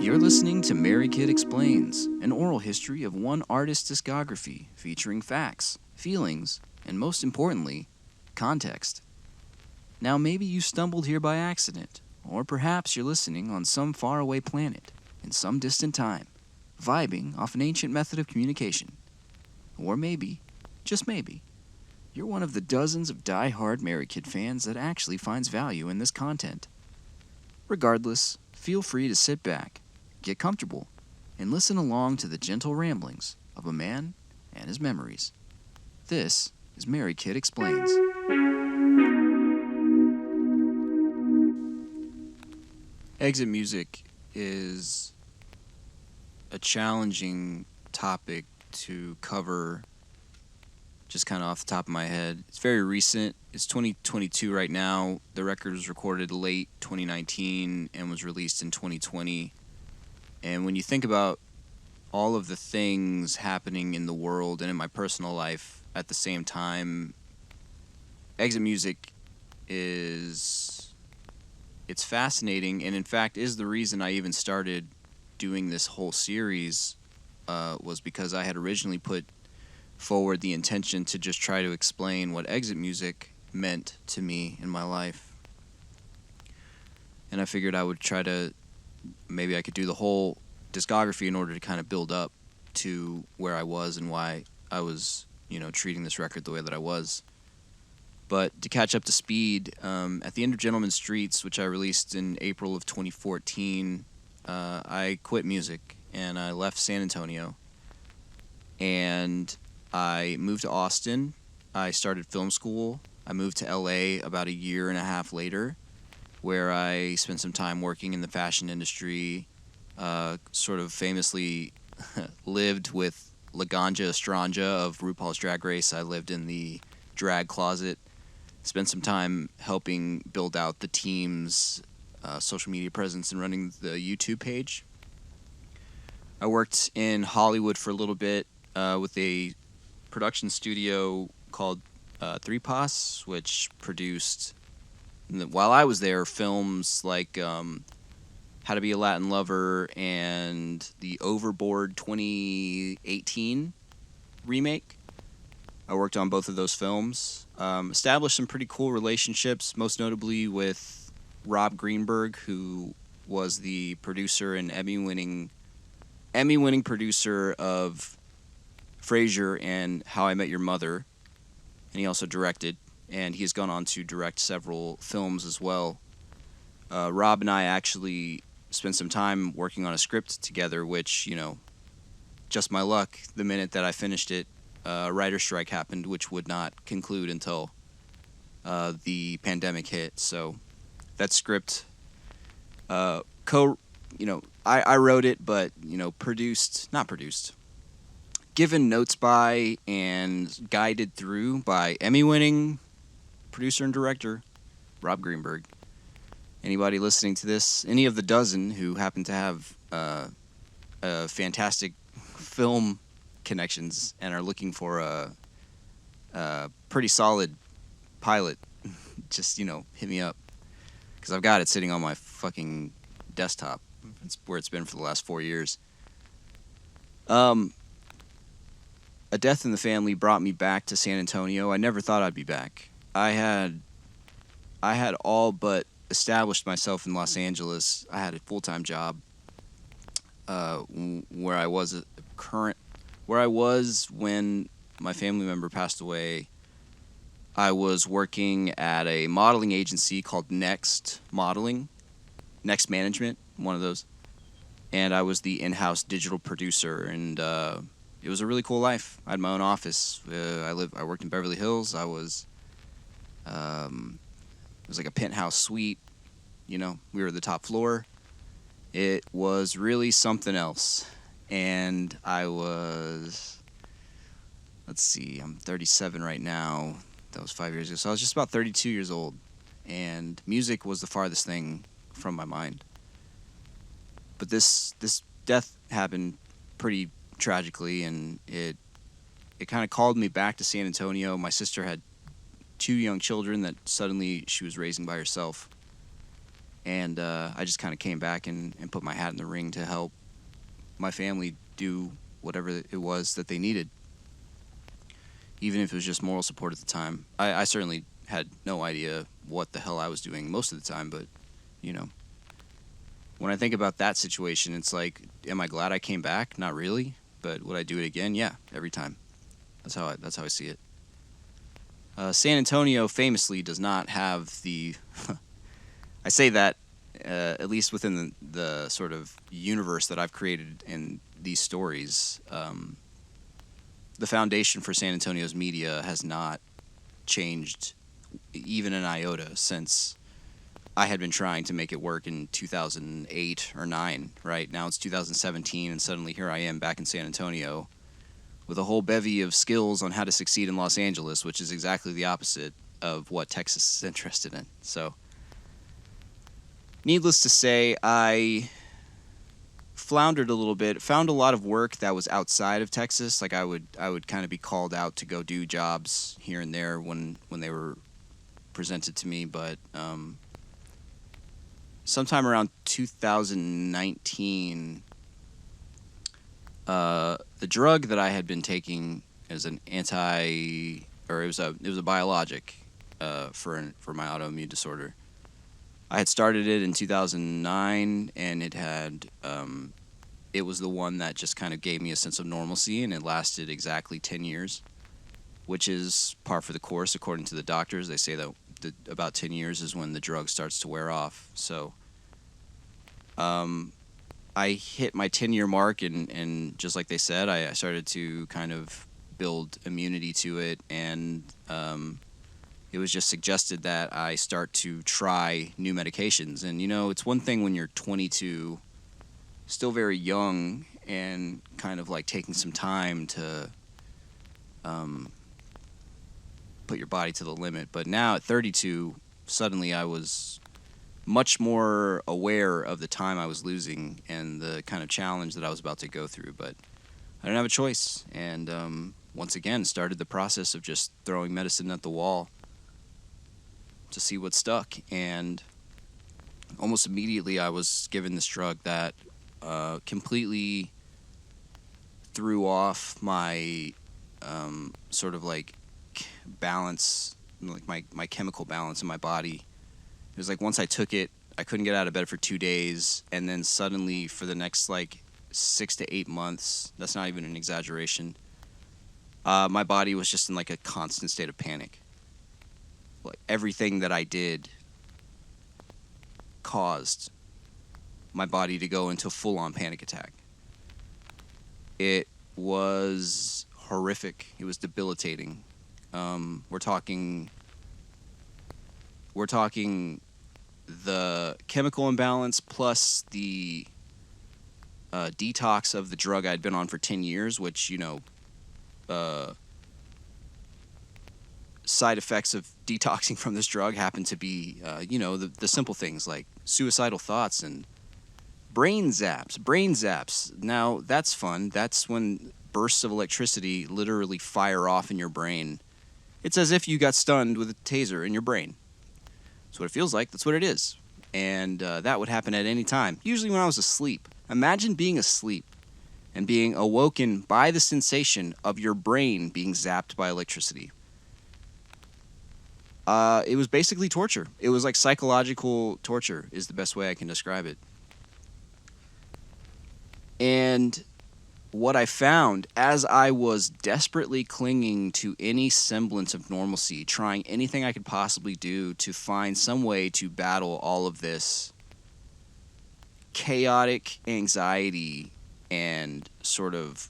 You're listening to Merykid Explains, an oral history of one artist's discography featuring facts, feelings, and most importantly, context. Now, maybe you stumbled here by accident, or perhaps you're listening on some faraway planet in some distant time, vibing off an ancient method of communication. Or maybe, just maybe, you're one of the dozens of die-hard Merykid fans that actually finds value in this content. Regardless, feel free to sit back, get comfortable, and listen along to the gentle ramblings of a man and his memories. This is Merykid Explains. Exit music is a challenging topic to cover just kind of off the top of my head. It's very recent. It's 2022 right now. The record was recorded late 2019 and was released in 2020. And when you think about all of the things happening in the world and in my personal life at the same time, exit music it's fascinating, and in fact is the reason I even started doing this whole series, was because I had originally put forward the intention to just try to explain what exit music meant to me in my life. And I figured I would try to, maybe I could do the whole discography in order to kind of build up to where I was and why I was, treating this record the way that I was. But to catch up to speed, at the end of Gentleman Streets, which I released in April of 2014, I quit music and I left San Antonio. And I moved to Austin. I started film school. I moved to LA about a year and a half later, where I spent some time working in the fashion industry, sort of famously lived with Laganja Estranja of RuPaul's Drag Race. I lived in the drag closet, spent some time helping build out the team's social media presence and running the YouTube page. I worked in Hollywood for a little bit with a production studio called 3PAS, which produced, while I was there, films like How to Be a Latin Lover and the Overboard 2018 remake. I worked on both of those films. Established some pretty cool relationships, most notably with Rob Greenberg, who was the producer and Emmy-winning producer of Frasier and How I Met Your Mother, and he also directed, and he has gone on to direct several films as well. Rob and I actually spent some time working on a script together, which, just my luck, the minute that I finished it, a writer's strike happened, which would not conclude until the pandemic hit. So that script, I wrote it, but, given notes by and guided through by Emmy-winning producer and director Rob Greenberg. Anybody listening to this, any of the dozen who happen to have fantastic film connections and are looking for a pretty solid pilot, just, hit me up. Because I've got it sitting on my fucking desktop. It's where it's been for the last 4 years. A death in the family brought me back to San Antonio. I never thought I'd be back. I had all but established myself in Los Angeles. I had a full-time job where I was when my family member passed away. I was working at a modeling agency called Next Management, one of those. And I was the in-house digital producer, and it was a really cool life. I had my own office. I worked in Beverly Hills. It was like a penthouse suite. We were at the top floor. It was really something else. And I was, I'm 37 right now. That was 5 years ago. So I was just about 32 years old. And music was the farthest thing from my mind. But this death happened pretty tragically, and it kind of called me back to San Antonio. My sister had 2 young children that suddenly she was raising by herself. And I just kind of came back and put my hat in the ring to help my family do whatever it was that they needed, even if it was just moral support at the time. I certainly had no idea what the hell I was doing most of the time, but, you know, when I think about that situation, it's like, am I glad I came back? Not really. But would I do it again? Yeah, every time. That's how I see it. San Antonio famously does not have the. I say that at least within the sort of universe that I've created in these stories. The foundation for San Antonio's media has not changed even an iota since I had been trying to make it work in 2008 or 9, right? Now it's 2017, and suddenly here I am back in San Antonio with a whole bevy of skills on how to succeed in Los Angeles, which is exactly the opposite of what Texas is interested in. So, needless to say, I floundered a little bit, found a lot of work that was outside of Texas. Like I would kind of be called out to go do jobs here and there when they were presented to me, but sometime around 2019, the drug that I had been taking as an it was a biologic for my autoimmune disorder. I had started it in 2009, and it was the one that just kind of gave me a sense of normalcy, and it lasted exactly 10 years, which is par for the course according to the doctors. They say that about 10 years is when the drug starts to wear off. So I hit my 10-year mark, and just like they said, I started to kind of build immunity to it, and it was just suggested that I start to try new medications. And, you know, it's one thing when you're 22, still very young, and kind of like taking some time to put your body to the limit. But now at 32, suddenly I was much more aware of the time I was losing and the kind of challenge that I was about to go through. But I didn't have a choice, and once again started the process of just throwing medicine at the wall to see what stuck. And almost immediately I was given this drug that completely threw off my sort of like balance, like my chemical balance in my body. It was like once I took it, I couldn't get out of bed for 2 days, and then suddenly for the next like 6 to 8 months, that's not even an exaggeration, my body was just in like a constant state of panic. Like everything that I did caused my body to go into a full-on panic attack. It was horrific. It was debilitating. We're talking the chemical imbalance plus the detox of the drug I'd been on for 10 years, which, you know, side effects of detoxing from this drug happen to be, you know, the simple things like suicidal thoughts and brain zaps. Now, that's fun. That's when bursts of electricity literally fire off in your brain. It's as if you got stunned with a taser in your brain. That's what it feels like. That's what it is. And that would happen at any time, usually when I was asleep. Imagine being asleep and being awoken by the sensation of your brain being zapped by electricity. It was basically torture. It was like psychological torture is the best way I can describe it. And what I found as I was desperately clinging to any semblance of normalcy, trying anything I could possibly do to find some way to battle all of this chaotic anxiety and sort of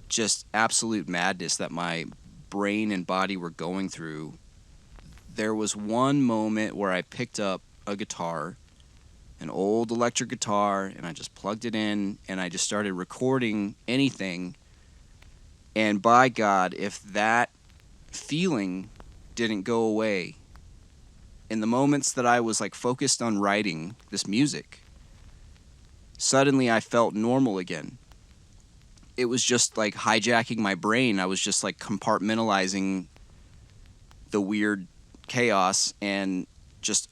just absolute madness that my brain and body were going through, there was one moment where I picked up a guitar, an old electric guitar, and I just plugged it in, and I just started recording anything. And by God, if that feeling didn't go away in the moments that I was like focused on writing this music, suddenly I felt normal again. It was just like hijacking my brain. I was just like compartmentalizing the weird chaos and just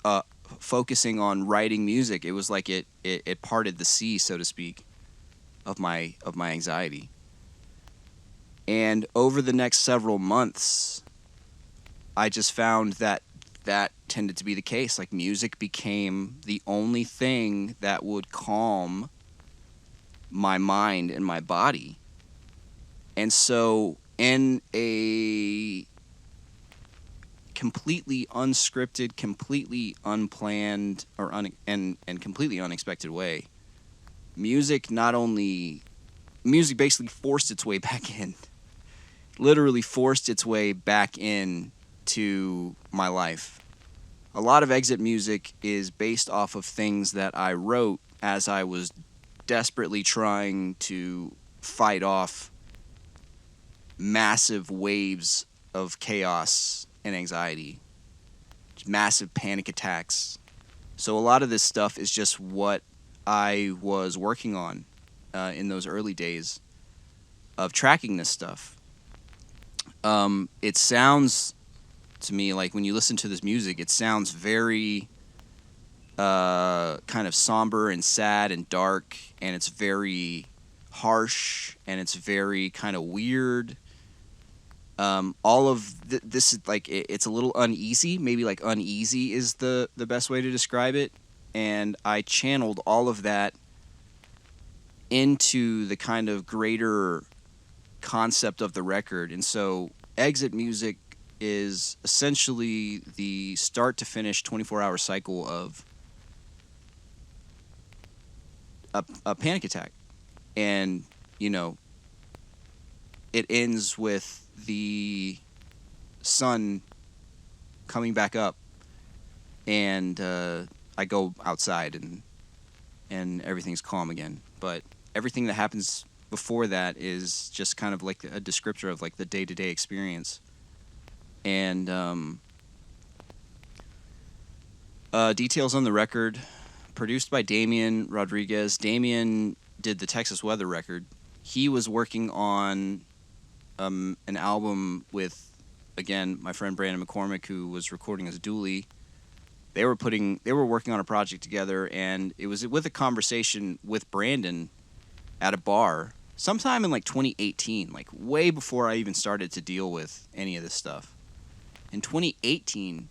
focusing on writing music, it was like it parted the sea, so to speak, of my anxiety. And over the next several months, I just found that that tended to be the case. Like, music became the only thing that would calm my mind and my body. And so, in a completely unscripted, completely unplanned, and completely unexpected way, music basically forced its way back in. Literally forced its way back in to my life. A lot of exit music is based off of things that I wrote as I was desperately trying to fight off massive waves of chaos and anxiety, massive panic attacks. So a lot of this stuff is just what I was working on in those early days of tracking this stuff. It sounds to me like, when you listen to this music, it sounds very kind of somber and sad and dark, and it's very harsh, and it's very kind of weird. All of this is like, it's a little uneasy. Maybe like uneasy is the best way to describe it. And I channeled all of that into the kind of greater concept of the record. And so exit music is essentially the start to finish 24-hour cycle of a panic attack. And, you know, it ends with the sun coming back up, and I go outside, and everything's calm again. But everything that happens before that is just kind of like a descriptor of like the day-to-day experience. And details on the record, produced by Damian Rodriguez. Damian did the Texas Weather record. He was working on an album with, again, my friend Brandon McCormick, who was recording as Dooley. They were working on a project together, and it was with a conversation with Brandon at a bar sometime in like 2018, like way before I even started to deal with any of this stuff. In 2018,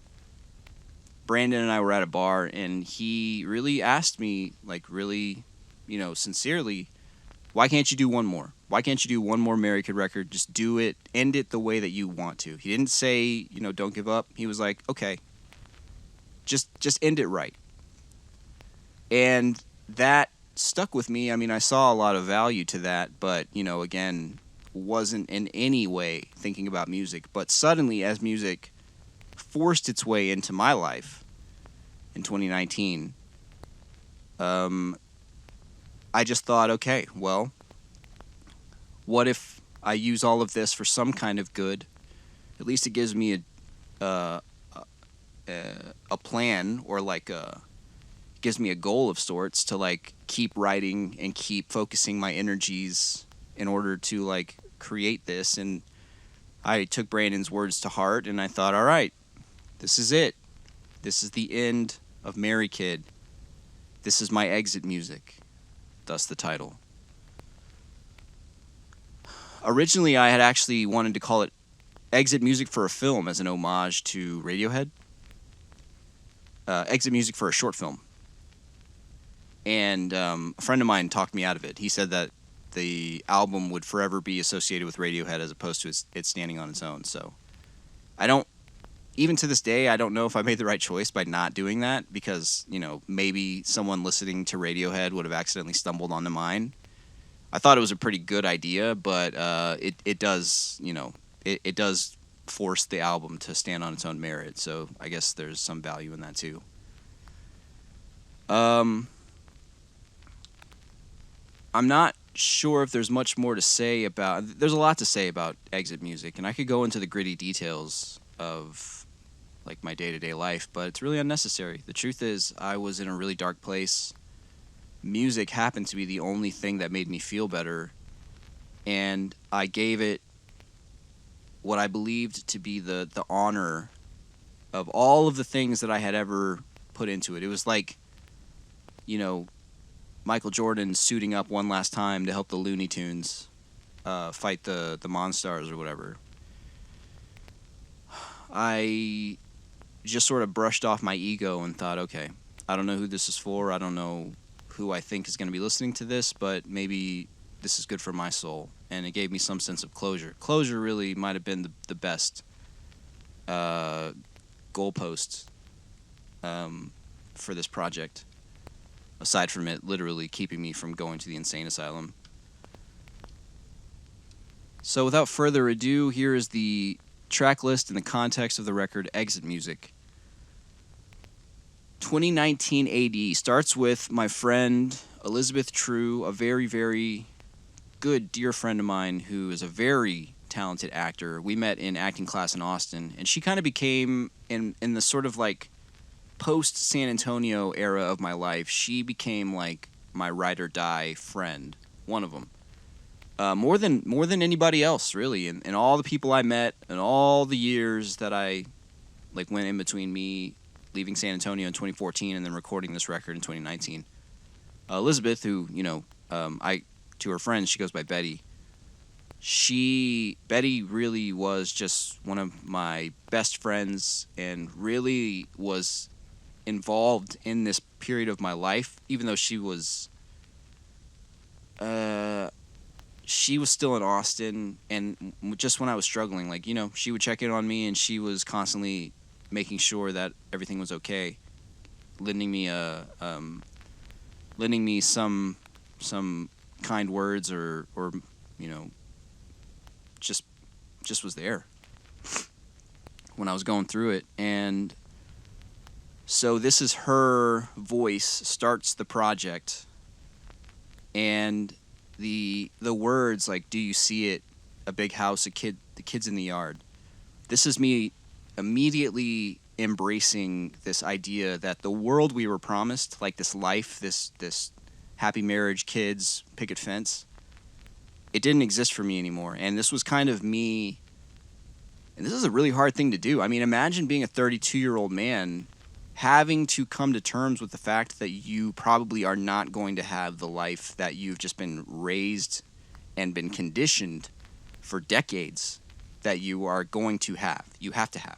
Brandon and I were at a bar, and he really asked me, like, really, sincerely, why can't you do one more? Why can't you do one more Merykid record? Just do it, end it the way that you want to. He didn't say, don't give up. He was like, okay, just end it right. And that stuck with me. I mean, I saw a lot of value to that, but, again, wasn't in any way thinking about music. But suddenly, as music forced its way into my life in 2019, I just thought, okay, well, what if I use all of this for some kind of good? At least it gives me a plan, or like gives me a goal of sorts to like keep writing and keep focusing my energies in order to like create this. And I took Brandon's words to heart, and I thought, all right, this is it. This is the end of Merykid. This is my exit music. Thus the title. Originally, I had actually wanted to call it Exit Music for a Film, as an homage to Radiohead. Exit Music for a Short Film. And a friend of mine talked me out of it. He said that the album would forever be associated with Radiohead as opposed to it standing on its own. So even to this day, I don't know if I made the right choice by not doing that, because, maybe someone listening to Radiohead would have accidentally stumbled onto mine. I thought it was a pretty good idea, but it does, it does force the album to stand on its own merit. So I guess there's some value in that too. I'm not sure if there's much more to say about. There's a lot to say about exit music, and I could go into the gritty details of like my day-to-day life, but it's really unnecessary. The truth is, I was in a really dark place. Music happened to be the only thing that made me feel better, and I gave it what I believed to be the honor of all of the things that I had ever put into it. It was like, you know, Michael Jordan suiting up one last time to help the Looney Tunes fight the Monstars or whatever. I just sort of brushed off my ego and thought, okay, I don't know who this is for. I don't know who I think is going to be listening to this, but maybe this is good for my soul. And it gave me some sense of closure. Closure really might have been the best goalpost for this project, aside from it literally keeping me from going to the insane asylum. So without further ado, here is the track list in the context of the record Exit Music. 2019 AD starts with my friend Elizabeth True, a very, very good dear friend of mine who is a very talented actor. We met in acting class in Austin, and she kind of became, in the sort of like post-San Antonio era of my life, she became like my ride or die friend, one of them. More than anybody else, really, and all the people I met and all the years that I like went in between me leaving San Antonio in 2014 and then recording this record in 2019. Elizabeth, who, you know, to her friends, she goes by Betty. Betty really was just one of my best friends and really was involved in this period of my life, even though she was still in Austin, and just when I was struggling, like, you know, she would check in on me, and she was constantly making sure that everything was okay, lending me some kind words or you know, just was there when I was going through it. And so this is her voice starts the project, and the words like, do you see it, a big house, the kids in the yard. This is me immediately embracing this idea that the world we were promised, like this life, this happy marriage, kids, picket fence, it didn't exist for me anymore. And this was kind of me, and this is a really hard thing to do. I mean, imagine being a 32-year-old man having to come to terms with the fact that you probably are not going to have the life that you've just been raised and been conditioned for decades that you are going to have. You have to have.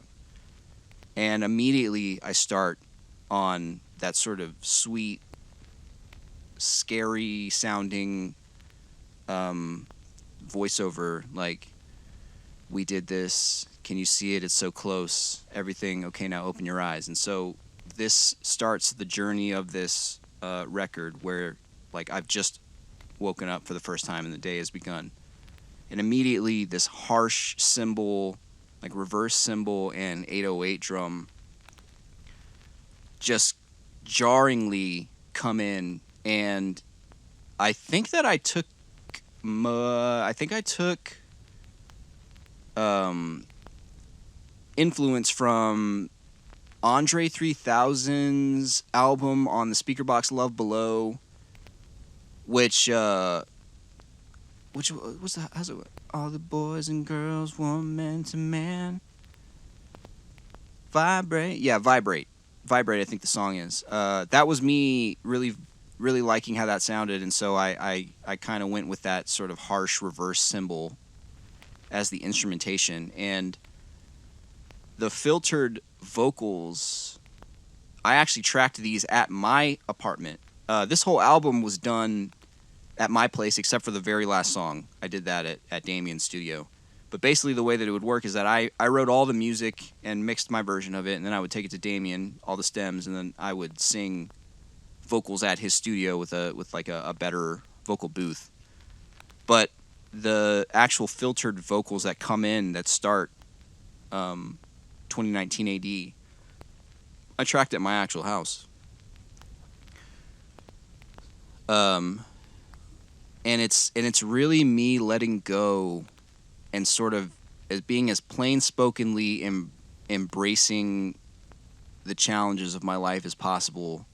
And immediately I start on that sort of sweet, scary sounding voiceover, like, we did this, can you see it, it's so close, everything, okay, now open your eyes. And so this starts the journey of this record where, like, I've just woken up for the first time and the day has begun. And immediately this harsh cymbal, like reverse cymbal and 808 drum, just jarringly come in. And I think that I took influence from Andre 3000's album on the speaker box Love Below, which was that? How's it? All the boys and girls want man to man. Vibrate. Yeah, Vibrate. Vibrate, I think the song is. That was me really, really liking how that sounded, and so I kind of went with that sort of harsh reverse cymbal as the instrumentation. And the filtered vocals, I actually tracked these at my apartment. This whole album was done at my place except for the very last song. I did that at Damien's studio. But basically the way that it would work is that I wrote all the music and mixed my version of it, and then I would take it to Damien, all the stems, and then I would sing vocals at his studio with a better vocal booth. But the actual filtered vocals that come in that start 2019 AD, I tracked at my actual house. And it's really me letting go and sort of as being as plain-spokenly embracing the challenges of my life as possible.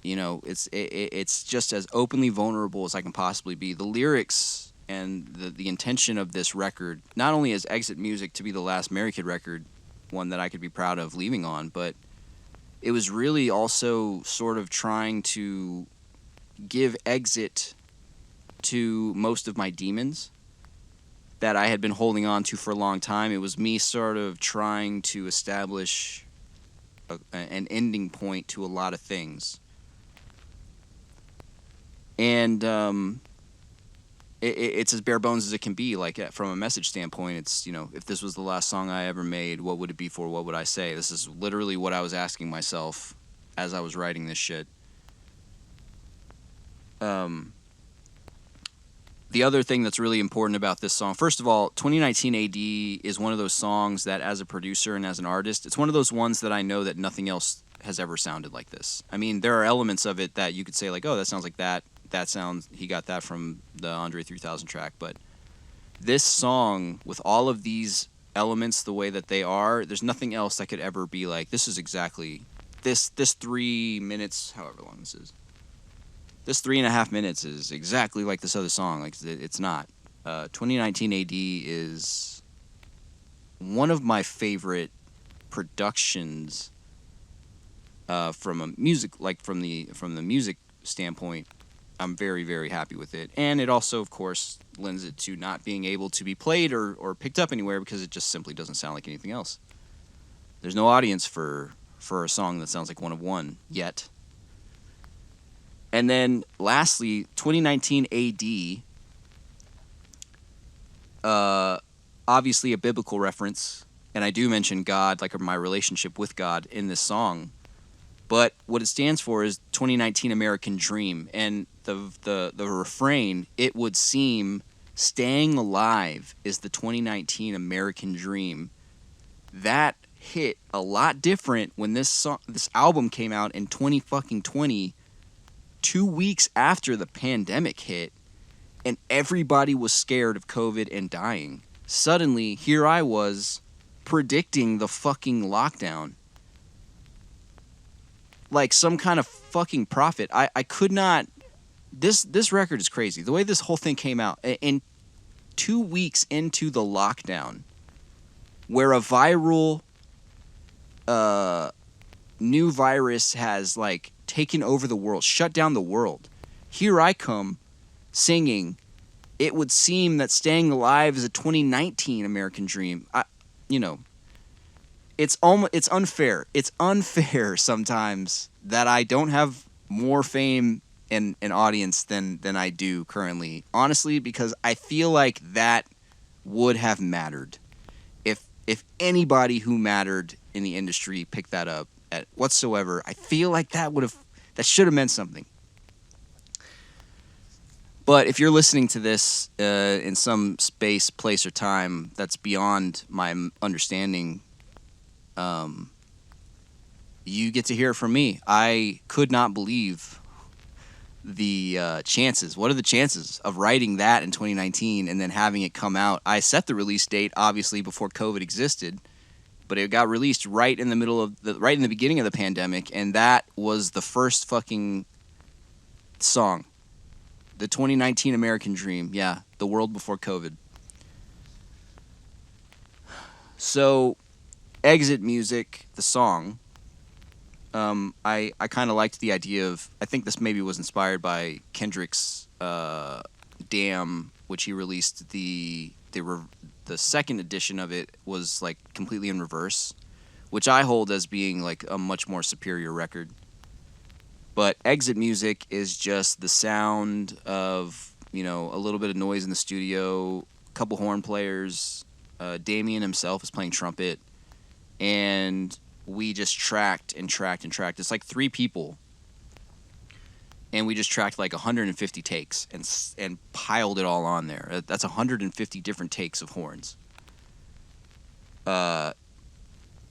You know, it's just as openly vulnerable as I can possibly be. The lyrics and the intention of this record, not only as Exit Music to be the last Merykid record, one that I could be proud of leaving on, but it was really also sort of trying to give exit to most of my demons that I had been holding on to for a long time. It was me sort of trying to establish an ending point to a lot of things. And it's as bare bones as it can be. Like, from a message standpoint, it's, you know, if this was the last song I ever made, what would it be for? What would I say? This is literally what I was asking myself as I was writing this shit. The other thing that's really important about this song, first of all, 2019 AD is one of those songs that, as a producer and as an artist, it's one of those ones that I know that nothing else has ever sounded like this. I mean, there are elements of it that you could say, like, oh, that sounds like that. That sounds, he got that from the Andre 3000 track. But this song, with all of these elements the way that they are, there's nothing else that could ever be like, this is exactly, this 3 minutes, however long this is. This 3.5 minutes is exactly like this other song. Like, it's not. 2019 AD is one of my favorite productions from a music, like from the music standpoint. I'm very, very happy with it. And it also, of course, lends it to not being able to be played or picked up anywhere because it just simply doesn't sound like anything else. There's no audience for a song that sounds like One of One yet. And then, lastly, 2019 AD, obviously a biblical reference, and I do mention God, like my relationship with God in this song. But what it stands for is 2019 American Dream, and the refrain, it would seem, staying alive is the 2019 American Dream. That hit a lot different when this album came out in 2020. 2 weeks after the pandemic hit, and everybody was scared of COVID and dying. Suddenly, here I was predicting the fucking lockdown. Like some kind of fucking prophet. I could not... This record is crazy. The way this whole thing came out, in 2 weeks into the lockdown, where a viral new virus has, like, taken over the world, shut down the world. Here I come singing, it would seem that staying alive is a 2019 American Dream. It's unfair. It's unfair sometimes that I don't have more fame and an audience than I do currently. Honestly, because I feel like that would have mattered. If anybody who mattered in the industry picked that up at whatsoever, I feel like that should have meant something. But if you're listening to this in some space, place, or time that's beyond my understanding, you get to hear it from me. I could not believe the chances. What are the chances of writing that in 2019 and then having it come out? I set the release date, obviously, before COVID existed, but it got released right in the beginning of the pandemic, and that was the first fucking song. The 2019 American Dream. Yeah, the world before COVID. So, Exit Music, the song, I kind of liked the idea of, I think this maybe was inspired by Kendrick's Damn, which he released the second edition of it was like completely in reverse, which I hold as being like a much more superior record. But Exit Music is just the sound of, a little bit of noise in the studio, a couple horn players, Damien himself is playing trumpet, and we just tracked and tracked and tracked. It's like 3 people, and we just tracked like 150 takes and piled it all on there. That's 150 different takes of horns. And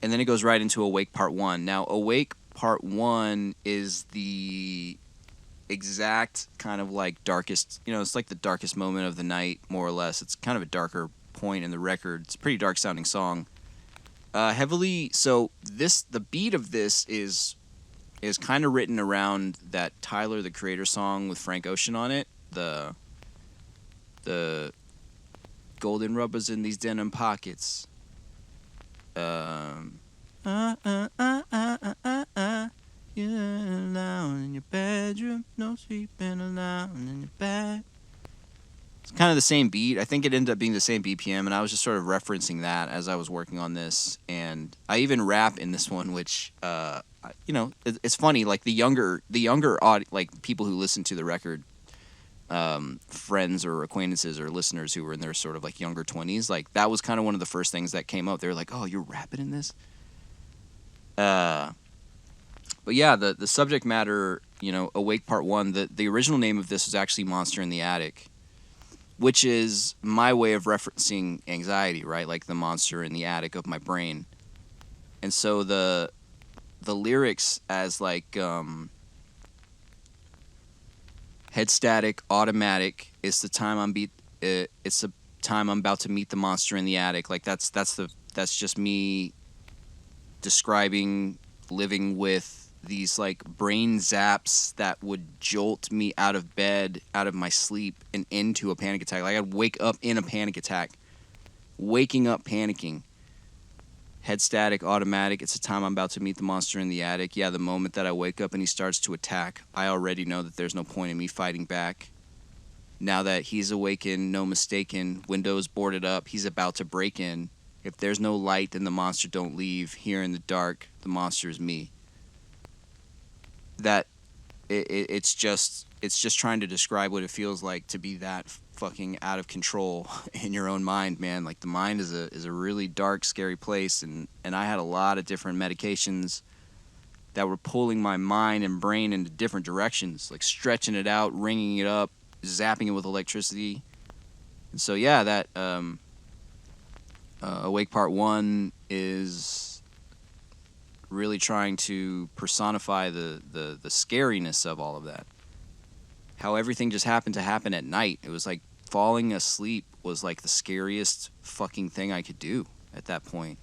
then it goes right into Awake Part 1. Now, Awake Part 1 is the exact kind of like darkest, it's like the darkest moment of the night, more or less. It's kind of a darker point in the record. It's a pretty dark sounding song. The beat of this is kind of written around that Tyler, the Creator song with Frank Ocean on it. The golden rubbers in these denim pockets. You're alone in your bedroom, no sleeping alone in your bed. It's kind of the same beat. I think it ended up being the same BPM, and I was just sort of referencing that as I was working on this. And I even rap in this one, which, it's funny. Like like people who listen to the record, friends or acquaintances or listeners who were in their sort of like younger 20s, like that was kind of one of the first things that came up. They were like, "Oh, you're rapping in this." But yeah, the subject matter, Awake Part 1, the original name of this was actually Monster in the Attic, which is my way of referencing anxiety, right? Like the monster in the attic of my brain. And so the lyrics as like head static, automatic, it's the time it's the time I'm about to meet the monster in the attic. Like that's just me describing living with these like brain zaps that would jolt me out of bed, out of my sleep, and into a panic attack. Like I'd wake up in a panic attack, waking up panicking. Head static, automatic. It's the time I'm about to meet the monster in the attic. Yeah, the moment that I wake up and he starts to attack, I already know that there's no point in me fighting back. Now that he's awakened, no mistaken, windows boarded up, he's about to break in. If there's no light, then the monster don't leave. Here in the dark, the monster is me. That it's just trying to describe what it feels like to be that fucking out of control in your own mind, man. Like the mind is a really dark, scary place, and I had a lot of different medications that were pulling my mind and brain into different directions, like stretching it out, ringing it up, zapping it with electricity. And so yeah, that Awake Part 1 is really trying to personify the scariness of all of that. How everything just happened to happen at night. It was like falling asleep was like the scariest fucking thing I could do at that point.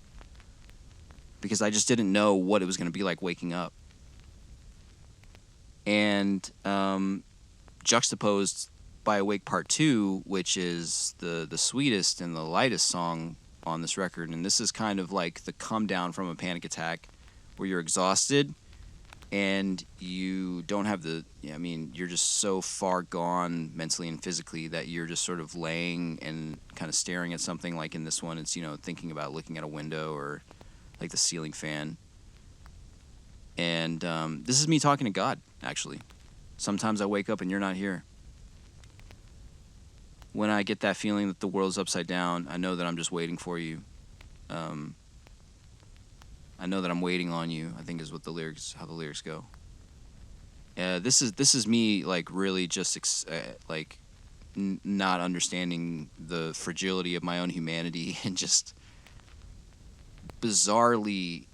Because I just didn't know what it was going to be like waking up. And juxtaposed by Awake Part 2, which is the sweetest and the lightest song on this record. And this is kind of like the come down from a panic attack, where you're exhausted and you don't have you're just so far gone mentally and physically that you're just sort of laying and kind of staring at something. Like in this one, it's, thinking about looking at a window or like the ceiling fan. And this is me talking to God, actually. Sometimes I wake up and you're not here. When I get that feeling that the world's upside down, I know that I'm just waiting for you. I know that I'm waiting on you, I think is how the lyrics go. This is me like really just not understanding the fragility of my own humanity and just bizarrely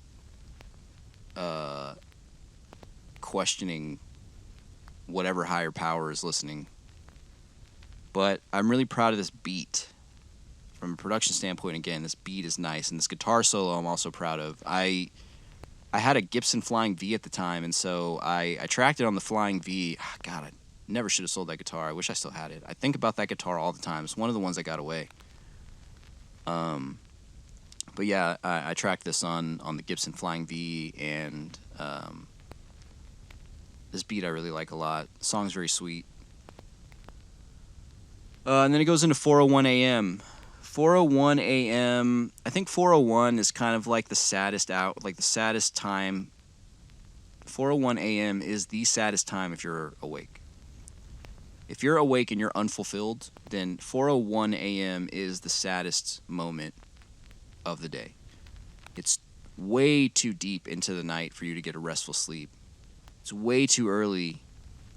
questioning whatever higher power is listening. But I'm really proud of this beat. From a production standpoint, again, this beat is nice, and this guitar solo I'm also proud of. I had a Gibson Flying V at the time, and so I tracked it on the Flying V. God, I never should have sold that guitar. I wish I still had it. I think about that guitar all the time. It's one of the ones I got away. But yeah, I tracked this on the Gibson Flying V, and this beat I really like a lot. The song's very sweet. And then it goes into 4:01 a.m. 4:01 a.m. I think 4:01 is kind of like the saddest time. 4:01 a.m. is the saddest time if you're awake. If you're awake and you're unfulfilled, then 4:01 a.m. is the saddest moment of the day. It's way too deep into the night for you to get a restful sleep. It's way too early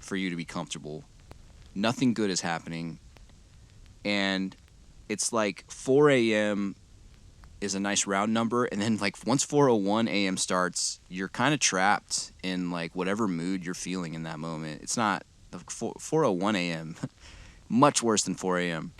for you to be comfortable. Nothing good is happening. And it's like 4 a.m. is a nice round number, and then like once 4:01 a.m. starts, you're kind of trapped in like whatever mood you're feeling in that moment. It's not 4:01 a.m. much worse than 4 a.m.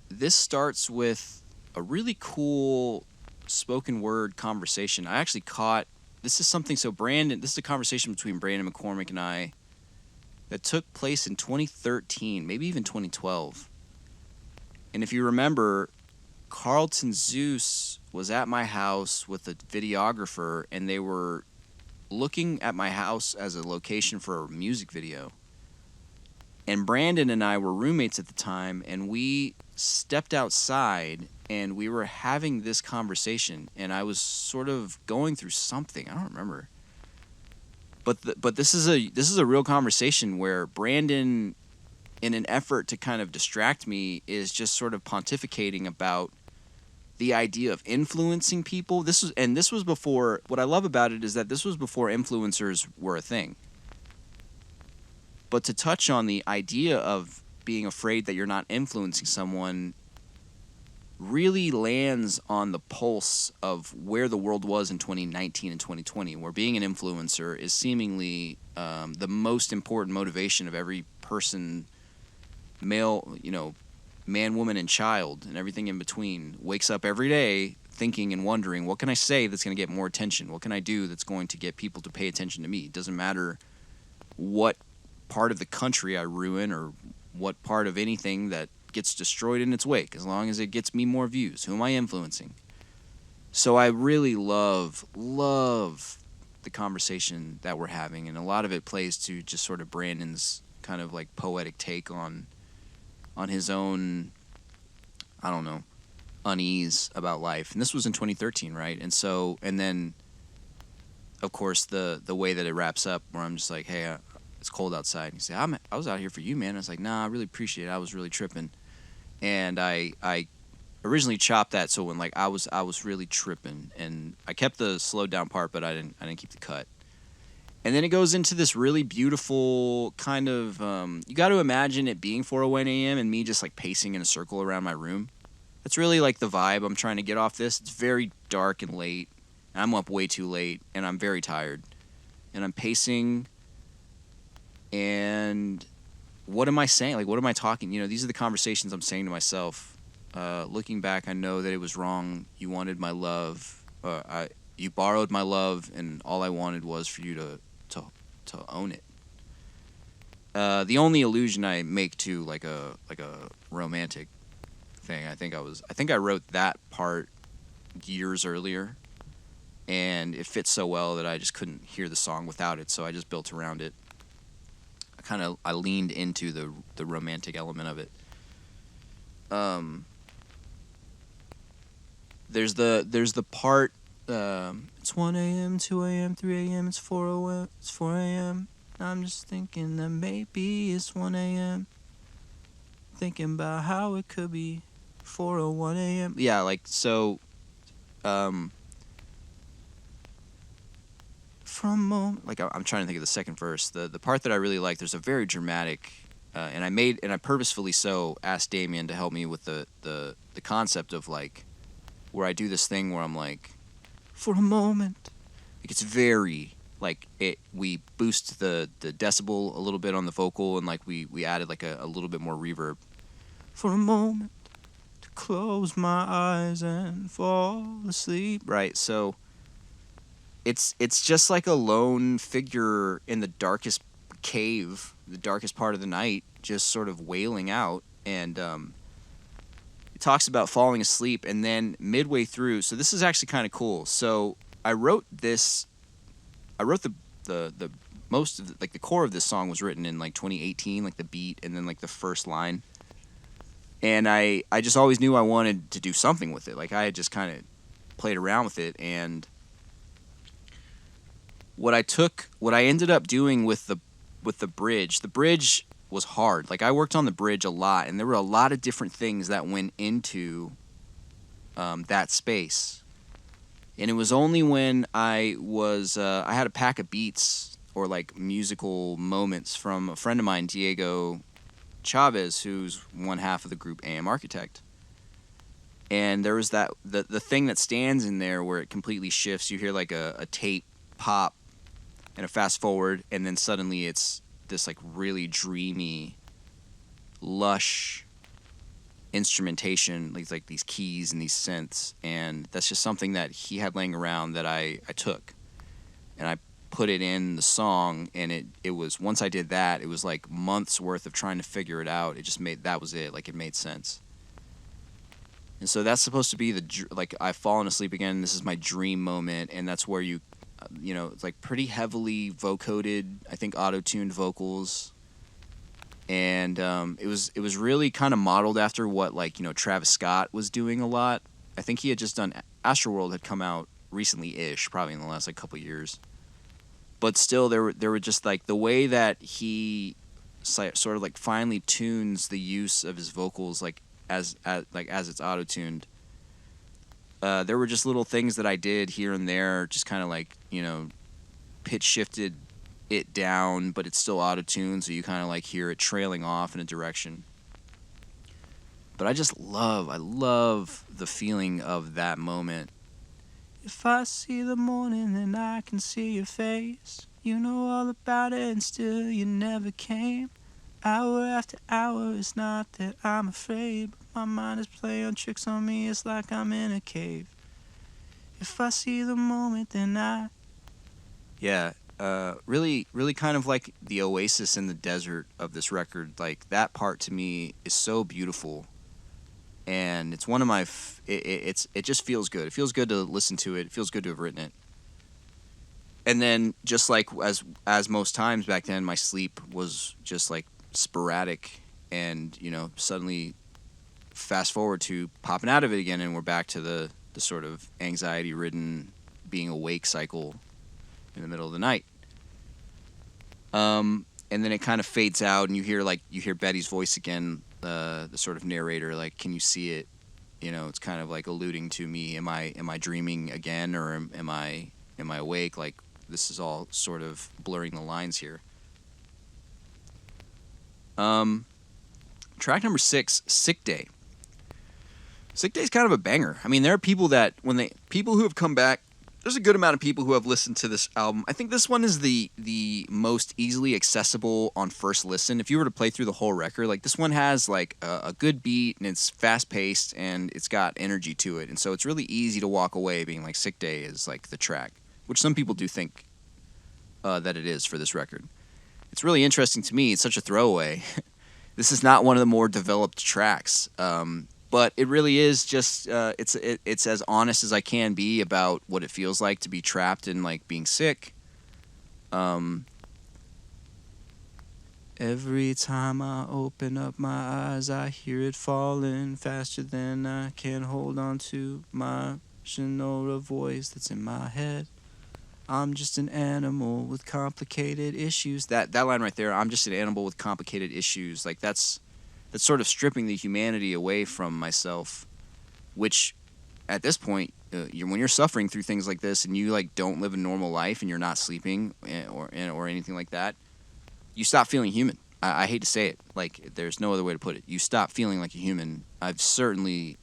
This starts with a really cool spoken word conversation. I actually caught this is a conversation between Brandon McCormick and I that took place in 2013, maybe even 2012. And if you remember, Carlton Zeus was at my house with a videographer, and they were looking at my house as a location for a music video. And Brandon and I were roommates at the time, and we stepped outside and we were having this conversation, and I was sort of going through something. I don't remember. But this is a real conversation where Brandon, in an effort to kind of distract me, is just sort of pontificating about the idea of influencing people. This was before. What I love about it is that this was before influencers were a thing. But to touch on the idea of being afraid that you're not influencing someone really lands on the pulse of where the world was in 2019 and 2020, where being an influencer is seemingly the most important motivation of every person, male, man, woman, and child, and everything in between, wakes up every day thinking and wondering, what can I say that's going to get more attention? What can I do that's going to get people to pay attention to me? It doesn't matter what part of the country I ruin or what part of anything that gets destroyed in its wake, as long as it gets me more views. Who am I influencing? So I really love the conversation that we're having, and a lot of it plays to just sort of Brandon's kind of like poetic take on his own, I don't know, unease about life. And this was in 2013, right? And then of course the way that it wraps up, where I'm just like, hey, it's cold outside. And he said, I was out here for you, man. I was like, nah, I really appreciate it. I was really tripping. And I originally chopped that, so when like I was really tripping, and I kept the slowed down part, but I didn't keep the cut. And then it goes into this really beautiful kind of you got to imagine it being 4:01 a.m. and me just like pacing in a circle around my room. That's really like the vibe I'm trying to get off this. It's very dark and late, and I'm up way too late, and I'm very tired, and I'm pacing. And what am I saying? Like, what am I talking? These are the conversations I'm saying to myself. Looking back, I know that it was wrong. You wanted my love. You borrowed my love, and all I wanted was for you to own it. The only allusion I make to like a romantic thing, I think I wrote that part years earlier, and it fits so well that I just couldn't hear the song without it, so I just built around it. I leaned into the romantic element of it. There's the part, it's 1 a.m., 2 a.m., 3 a.m., it's 4 a.m. I'm just thinking that maybe it's 1 a.m. Thinking about how it could be 4:01 a.m. Yeah, like, so, from a moment, like, I'm trying to think of the second verse. The part that I really like, there's a very dramatic, and I purposefully so asked Damien to help me with the concept of, like, where I do this thing where I'm like, for a moment. Like, it's very, like, we boost the decibel a little bit on the vocal, and, like, we added, like, a little bit more reverb. For a moment, to close my eyes and fall asleep. Right, so it's just like a lone figure in the darkest cave, the darkest part of the night, just sort of wailing out, and it talks about falling asleep, and then midway through, so this is actually kind of cool. So I wrote the most of the core of this song was written in like 2018, like the beat and then like the first line, and I just always knew I wanted to do something with it. Like, I had just kind of played around with it, and what I ended up doing with the bridge was hard. Like, I worked on the bridge a lot, and there were a lot of different things that went into that space. And it was only when I had a pack of beats or like musical moments from a friend of mine, Diego Chavez, who's one half of the group AM Architect. And there was the thing that stands in there where it completely shifts. You hear like a tape pop and a fast forward, and then suddenly it's this like really dreamy, lush instrumentation, like these keys and these synths, and that's just something that he had laying around that I took, and I put it in the song, and it was, once I did that, it was like months worth of trying to figure it out. It just that was it, like, it made sense. And so that's supposed to be like I've fallen asleep again. This is my dream moment, and that's where it's like pretty heavily vocoded. I think auto-tuned vocals, and it was really kind of modeled after what like Travis Scott was doing a lot. I think he had just done Astroworld had come out recently-ish, probably in the last like couple years. But still, there were just like the way that he sort of like finely tunes the use of his vocals like as it's auto-tuned. There were just little things that I did here and there, just kind of like pitch shifted it down, but it's still auto-tuned, so you kind of like hear it trailing off in a direction. But I love the feeling of that moment. If I see the morning, then I can see your face. You know all about it, and still you never came. Hour after hour, it's not that I'm afraid, but my mind is playing tricks on me, it's like I'm in a cave. If I see the moment, then I... Yeah, really, really kind of like the oasis in the desert of this record. Like, that part to me is so beautiful. And it's one of my... It just feels good. It feels good to listen to it. It feels good to have written it. And then, just like as most times back then, my sleep was just like sporadic, and suddenly fast forward to popping out of it again, and we're back to the sort of anxiety-ridden being awake cycle in the middle of the night. And then it kind of fades out, and you hear Betty's voice again, the sort of narrator, like, can you see it? It's kind of like alluding to me. Am I dreaming again, or am I awake? Like, this is all sort of blurring the lines here. Track number 6, Sick Day. Sick Day is kind of a banger. I mean, there are people who have come back. There's a good amount of people who have listened to this album. I think this one is the most easily accessible on first listen. If you were to play through the whole record, like, this one has like a good beat, and it's fast paced, and it's got energy to it, and so it's really easy to walk away being like Sick Day is like the track, which some people do think that it is for this record. It's really interesting to me. It's such a throwaway. This is not one of the more developed tracks, but it really is just it's as honest as I can be about what it feels like to be trapped and like being sick. Every time I open up my eyes, I hear it falling faster than I can hold on to my Shinoda voice that's in my head. I'm just an animal with complicated issues. That line right there, I'm just an animal with complicated issues. Like, that's sort of stripping the humanity away from myself, which at this point, when you're suffering through things like this and you like don't live a normal life and you're not sleeping or anything like that, you stop feeling human. I hate to say it. Like, there's no other way to put it. You stop feeling like a human. I can certainly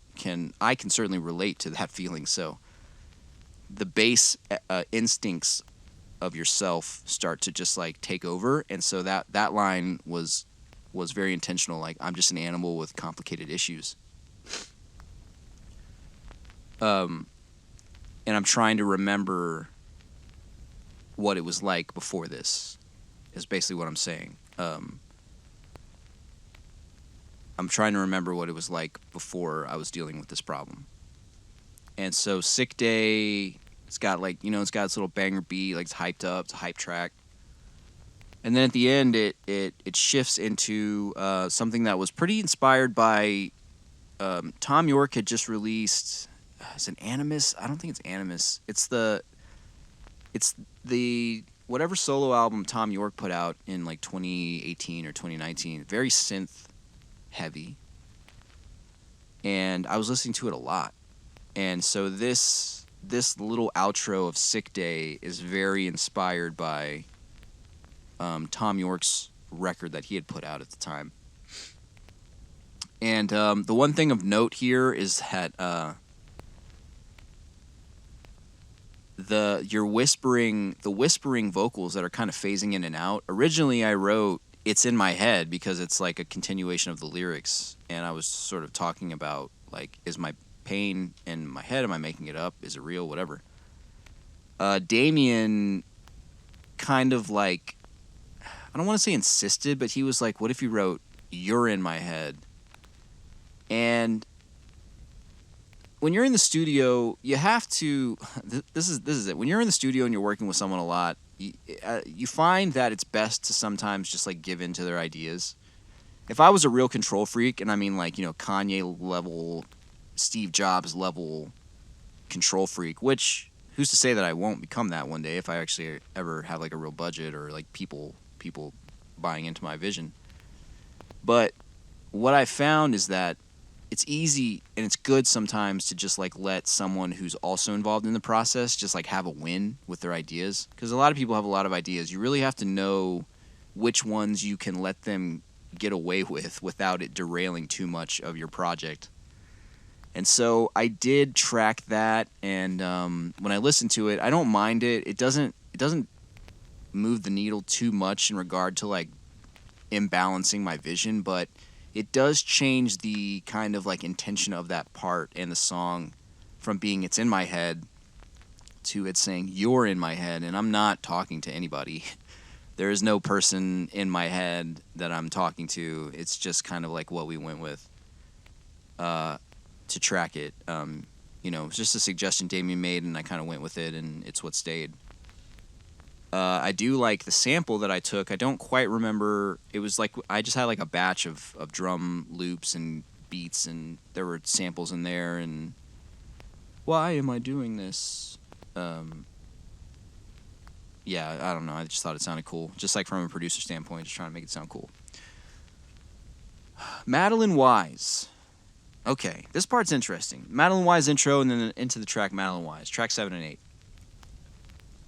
relate to that feeling. So the base instincts of yourself start to just like take over, and so that line was very intentional. Like, I'm just an animal with complicated issues. And I'm trying to remember what it was like before this, is basically what I'm saying. I'm trying to remember what it was like before I was dealing with this problem. And so Sick Day, it's got like, it's got its little banger beat, like it's hyped up, it's a hype track. And then at the end, it shifts into something that was pretty inspired by Tom York had just released. Is it Animus? I don't think it's Animus. It's the whatever solo album Tom York put out in like 2018 or 2019. Very synth heavy, and I was listening to it a lot. And so this little outro of Sick Day is very inspired by Tom York's record that he had put out at the time. And the one thing of note here is that the whispering vocals that are kind of phasing in and out. Originally, I wrote "It's in my head" because it's like a continuation of the lyrics, and I was sort of talking about like, is my pain in my head? Am I making it up? Is it real? Whatever. Damien kind of like, I don't want to say insisted, but he was like, what if you wrote "You're in my head"? And when you're in the studio, you have to. This is it. When you're in the studio and you're working with someone a lot, you find that it's best to sometimes just like give in to their ideas. If I was a real control freak, and I mean like Kanye level, Steve Jobs level control freak, which who's to say that I won't become that one day if I actually ever have like a real budget or like people buying into my vision. But what I found is that it's easy and it's good sometimes to just like let someone who's also involved in the process just like have a win with their ideas, because a lot of people have a lot of ideas. You really have to know which ones you can let them get away with without it derailing too much of your project. And so I did track that, and when I listen to it, I don't mind it. It doesn't move the needle too much in regard to like imbalancing my vision, but it does change the kind of like intention of that part and the song from being it's in my head to it's saying you're in my head and I'm not talking to anybody. There is no person in my head that I'm talking to. It's just kind of like what we went with to track it. It's just a suggestion Damien made, and I kind of went with it, and it's what stayed. I do like the sample that I took. I don't quite remember. It was like I just had like a batch of drum loops and beats, and there were samples in there. And why am I doing this? Yeah, I don't know. I just thought it sounded cool. Just like from a producer standpoint, just trying to make it sound cool. Madeline Wise. Okay, this part's interesting. Madeline Wise intro, and then into the track Madeline Wise, track 7 and 8.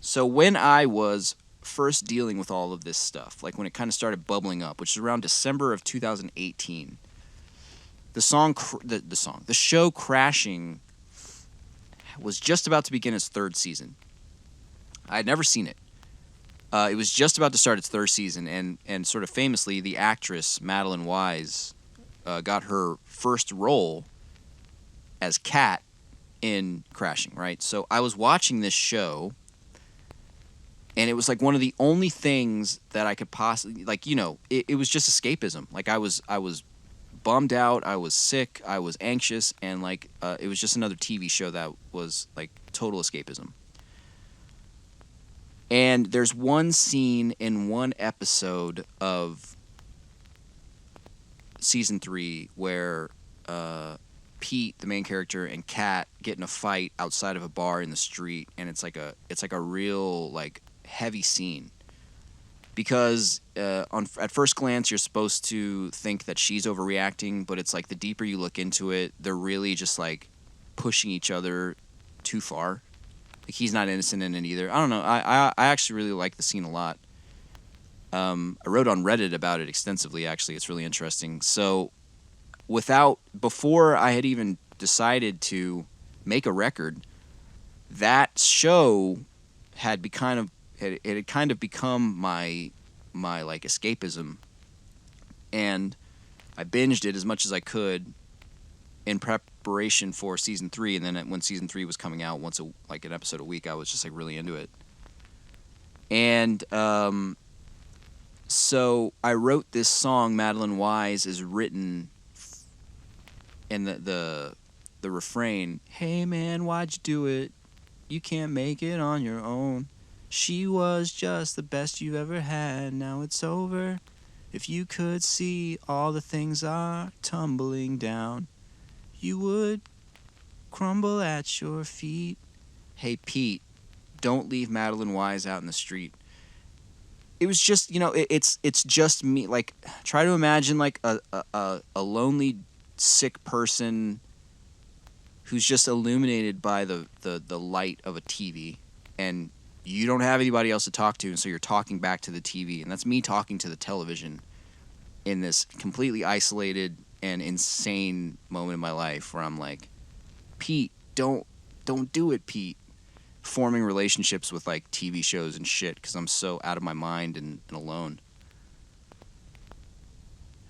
So when I was first dealing with all of this stuff, like when it kind of started bubbling up, which is around December of 2018, the show Crashing was just about to begin its third season. I had never seen it. It was just about to start its third season, and sort of famously, the actress Madeline Wise got her first role as Kat in Crashing, right? So I was watching this show, and it was like one of the only things that I could possibly, like, it was just escapism. Like I was bummed out, I was sick, I was anxious, and like it was just another TV show that was like total escapism. And there's one scene in one episode of season 3 where Pete, the main character, and Kat get in a fight outside of a bar in the street, and it's like a real like heavy scene, because at first glance you're supposed to think that she's overreacting, but it's like the deeper you look into it, they're really just like pushing each other too far. Like he's not innocent in it either. I don't know. I actually really like the scene a lot. I wrote on Reddit about it extensively, actually. It's really interesting. So before I had even decided to make a record, that show had kind of become my like escapism. And I binged it as much as I could in preparation for season 3, and then when season 3 was coming out, like an episode a week, I was just like really into it. And so I wrote this song, Madeline Wise, is written in the refrain, "Hey man, why'd you do it? You can't make it on your own. She was just the best you've ever had. Now it's over. If you could see all the things are tumbling down, you would crumble at your feet. Hey Pete, don't leave Madeline Wise out in the street." It was just, it's just me. Like, try to imagine like a lonely, sick person who's just illuminated by the light of a TV, and you don't have anybody else to talk to, and so you're talking back to the TV, and that's me talking to the television in this completely isolated and insane moment in my life where I'm like, Pete, don't do it, Pete. Forming relationships with like TV shows and shit because I'm so out of my mind and alone.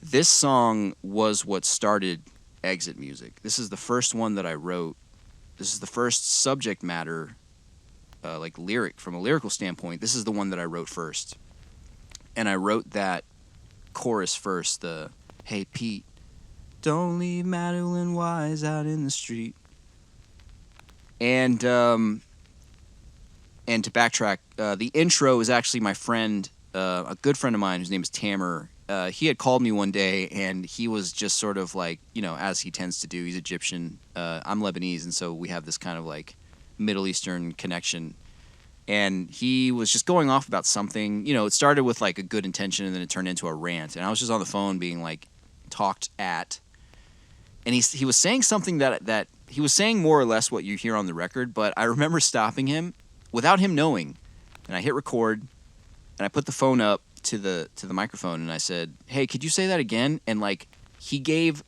This song was what started Exit Music. This is the first one that I wrote. This is the first subject matter, like lyric, from a lyrical standpoint. This is the one that I wrote first. And I wrote that chorus first, the "Hey Pete, don't leave Madeline Wise out in the street. And and to backtrack, the intro is actually my friend, a good friend of mine whose name is Tamer. He had called me one day, and he was just sort of like, as he tends to do. He's Egyptian. I'm Lebanese, and so we have this kind of like Middle Eastern connection. And he was just going off about something. It started with like a good intention, and then it turned into a rant. And I was just on the phone being like talked at, and he was saying something that he was saying more or less what you hear on the record. But I remember stopping him without him knowing, and I hit record, and I put the phone up to the microphone, and I said, "Hey, could you say that again?" And like he gave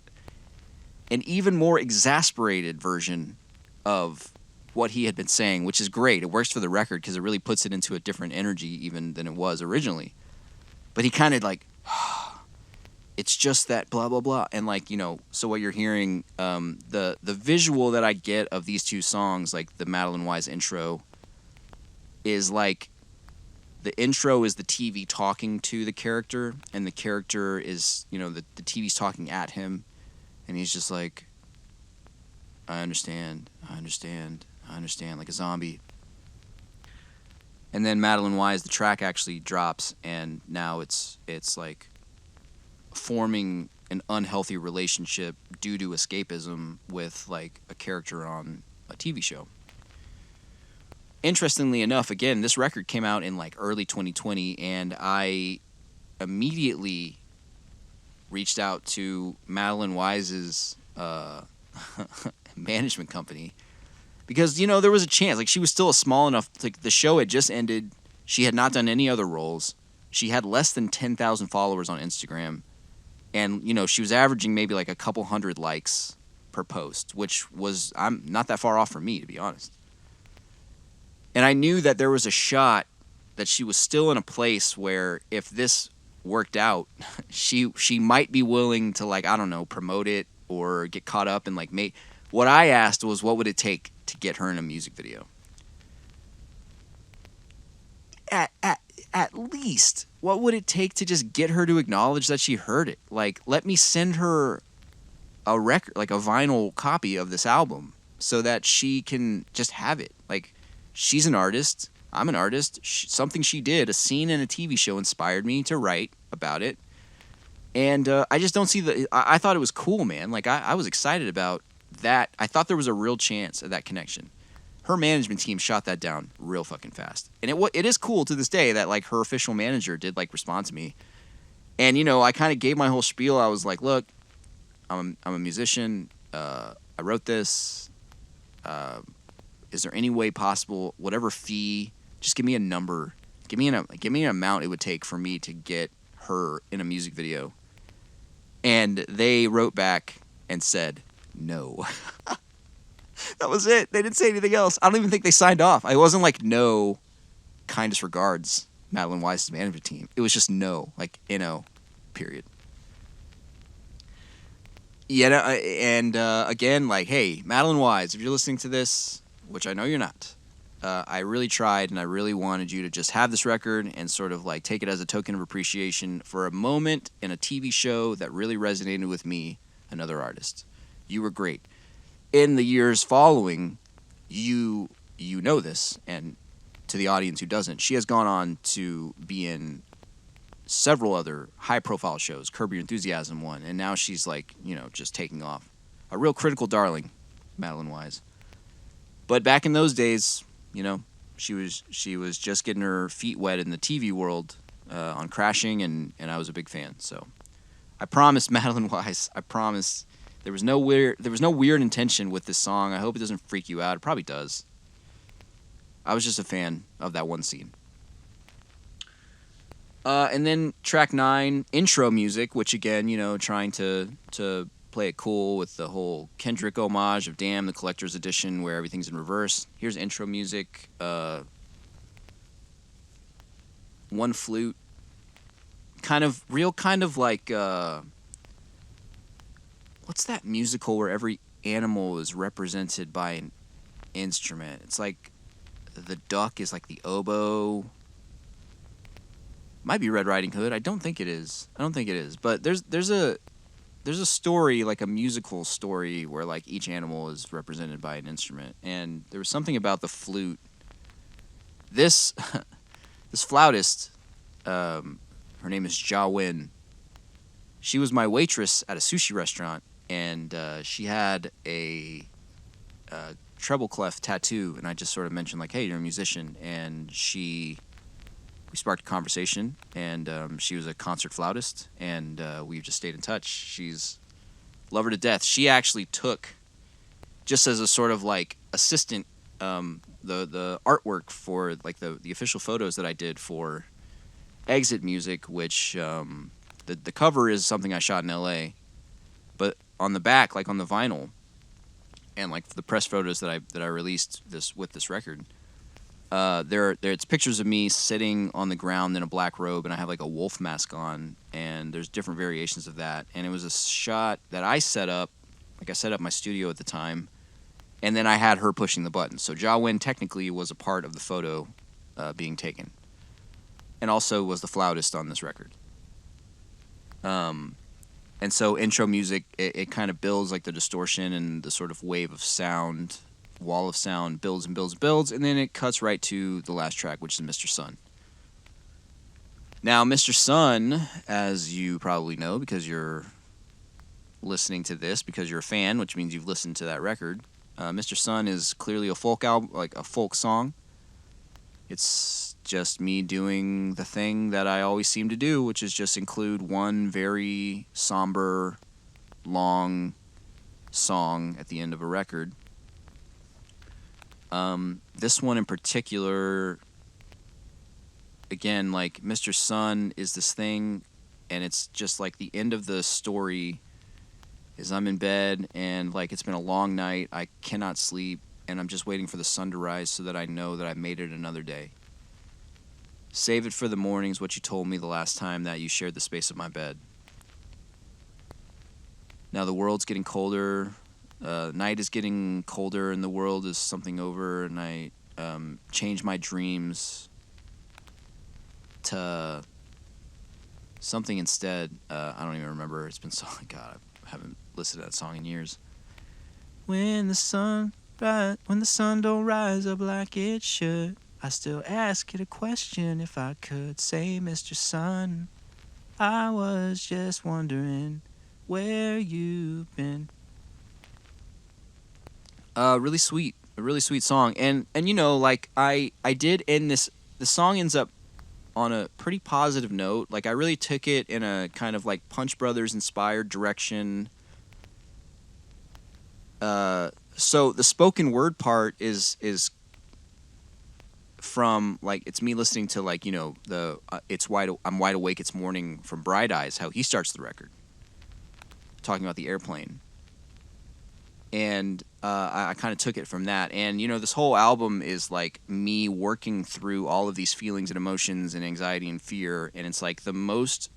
an even more exasperated version of what he had been saying, which is great. It works for the record because it really puts it into a different energy even than it was originally. But he kind of like, it's just that blah blah blah, and like so what you're hearing, the visual that I get of these two songs, like the Madeline Wise intro, is like the intro is the TV talking to the character, and the character is the TV's talking at him, and he's just like, I understand, like a zombie. And then Madeline Wise, the track actually drops, and now it's like forming an unhealthy relationship due to escapism with like a character on a TV show. Interestingly enough, again, this record came out in like early 2020, and I immediately reached out to Madeline Wise's management company, because there was a chance, like she was still a small enough, like the show had just ended, she had not done any other roles, she had less than 10,000 followers on Instagram, and she was averaging maybe like a couple hundred likes per post, which was, I'm not that far off from me, to be honest. And I knew that there was a shot that she was still in a place where if this worked out, she might be willing to, like, I don't know, promote it or get caught up and like make. What I asked was, what would it take to get her in a music video? At least, what would it take to just get her to acknowledge that she heard it? Like, let me send her a record, like a vinyl copy of this album, so that she can just have it. Like, she's an artist, I'm an artist. Something she did, a scene in a TV show, inspired me to write about it. And I just don't see I thought it was cool, man. Like, I was excited about that. I thought there was a real chance of that connection. Her management team shot that down real fucking fast. And it is cool to this day that, like, her official manager did, like, respond to me. And, I kind of gave my whole spiel. I was like, look, I'm a musician. I wrote this. Is there any way possible, whatever fee, just give me a number. Give me an amount it would take for me to get her in a music video. And they wrote back and said, no. That was it. They didn't say anything else. I don't even think they signed off. I wasn't like, no, kindest regards, Madeline Wise's management team. It was just no, like, period. Yeah, and again, like, hey, Madeline Wise, if you're listening to this, which I know you're not, I really tried, and I really wanted you to just have this record and sort of like take it as a token of appreciation for a moment in a TV show that really resonated with me, another artist. You were great. In the years following, you know this, and to the audience who doesn't, she has gone on to be in several other high-profile shows, Curb Your Enthusiasm one, and now she's like, just taking off. A real critical darling, Madeline Wise. But back in those days, she was just getting her feet wet in the TV world on Crashing, and I was a big fan. So I promise, Madeline Wise, I promise. There was no weird intention with this song. I hope it doesn't freak you out. It probably does. I was just a fan of that one scene. And then track 9, intro music, which again, trying to play it cool with the whole Kendrick homage of Damn, the collector's edition where everything's in reverse. Here's intro music. One flute. Kind of like what's that musical where every animal is represented by an instrument? It's like the duck is like the oboe. Might be Red Riding Hood. I don't think it is. But there's a there's a story, like a musical story, where like each animal is represented by an instrument, and there was something about the flute. This this flautist, her name is Ja Win. She was my waitress at a sushi restaurant, and she had a treble clef tattoo, and I just sort of mentioned like, "Hey, you're a musician," and we sparked a conversation, and she was a concert flautist, and we've just stayed in touch. She's love her to death. She actually took, just as a sort of like assistant, the artwork for like the official photos that I did for Exit Music, which the cover is something I shot in L.A., but on the back, like on the vinyl, and like the press photos that I released this record, it's pictures of me sitting on the ground in a black robe, and I have like a wolf mask on, and there's different variations of that. And it was a shot that I set up, like I set up my studio at the time, and then I had her pushing the button. So Ja Win technically was a part of the photo being taken, and also was the flautist on this record. And so intro music, it kind of builds like the distortion and the sort of wave of sound, wall of sound, builds and builds and builds, and then it cuts right to the last track, which is Mr. Sun. Now, Mr. Sun, as you probably know because you're listening to this, because you're a fan, which means you've listened to that record, Mr. Sun is clearly a folk album, like a folk song. It's just me doing the thing that I always seem to do, which is just include one very somber, long song at the end of a record. This one in particular, again, like Mr. Sun is this thing, and it's just like the end of the story is I'm in bed, and like it's been a long night, I cannot sleep, and I'm just waiting for the sun to rise so that I know that I made it another day. Save it for the mornings, what you told me the last time that you shared the space of my bed. Now the world's getting colder, night is getting colder, and the world is something over, and I change my dreams to something instead. I don't even remember. It's been so, God, I haven't listened to that song in years. When the sun don't rise up like it should, I still ask it a question if I could. Say, Mr. Sun, I was just wondering where you've been. A really sweet song, and you know, like I did end this. The song ends up on a pretty positive note. Like I really took it in a kind of like Punch Brothers inspired direction. So the spoken word part is from like, it's me listening to like, you know, the I'm wide awake, it's morning from Bright Eyes, how he starts the record, talking about the airplane. And I kind of took it from that. And, you know, this whole album is like me working through all of these feelings and emotions and anxiety and fear. And it's like the most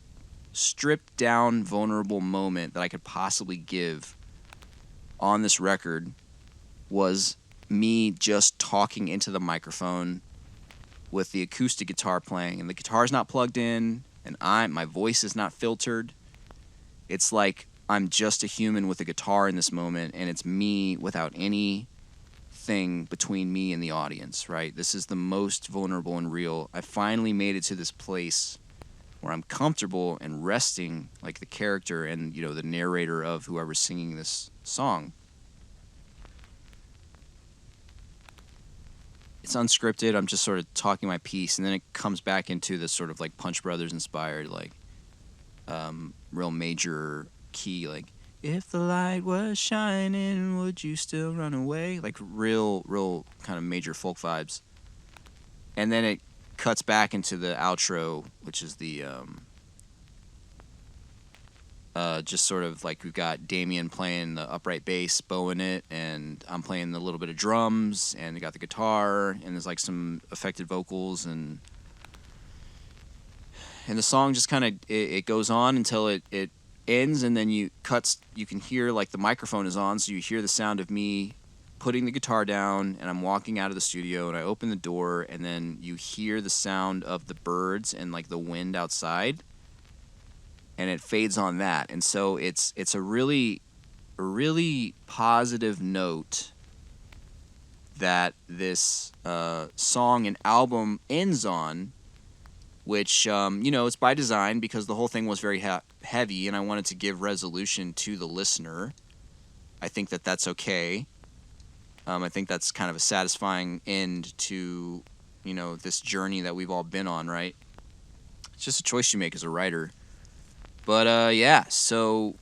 stripped down, vulnerable moment that I could possibly give on this record was me just talking into the microphone with the acoustic guitar playing. And the guitar's not plugged in, and my voice is not filtered. It's like I'm just a human with a guitar in this moment, and it's me without anything between me and the audience, right? This is the most vulnerable and real. I finally made it to this place where I'm comfortable and resting like the character and, you know, the narrator of whoever's singing this song. It's unscripted. I'm just sort of talking my piece, and then it comes back into this sort of like Punch Brothers inspired, like real major key, like, if the light was shining, would you still run away? Like real kind of major folk vibes. And then it cuts back into the outro, which is the just sort of like we've got Damien playing the upright bass, bowing it, and I'm playing a little bit of drums, and we got the guitar, and there's like some affected vocals, and the song just kind of it goes on until it ends, and then you can hear like the microphone is on, so you hear the sound of me putting the guitar down, and I'm walking out of the studio, and I open the door, and then you hear the sound of the birds and like the wind outside. and it fades on that. And so it's a really positive note that this song and album ends on, which it's by design because the whole thing was very heavy, and I wanted to give resolution to the listener. I think that that's okay. I think that's kind of a satisfying end to, this journey that we've all been on, right? It's just a choice you make as a writer. But yeah, so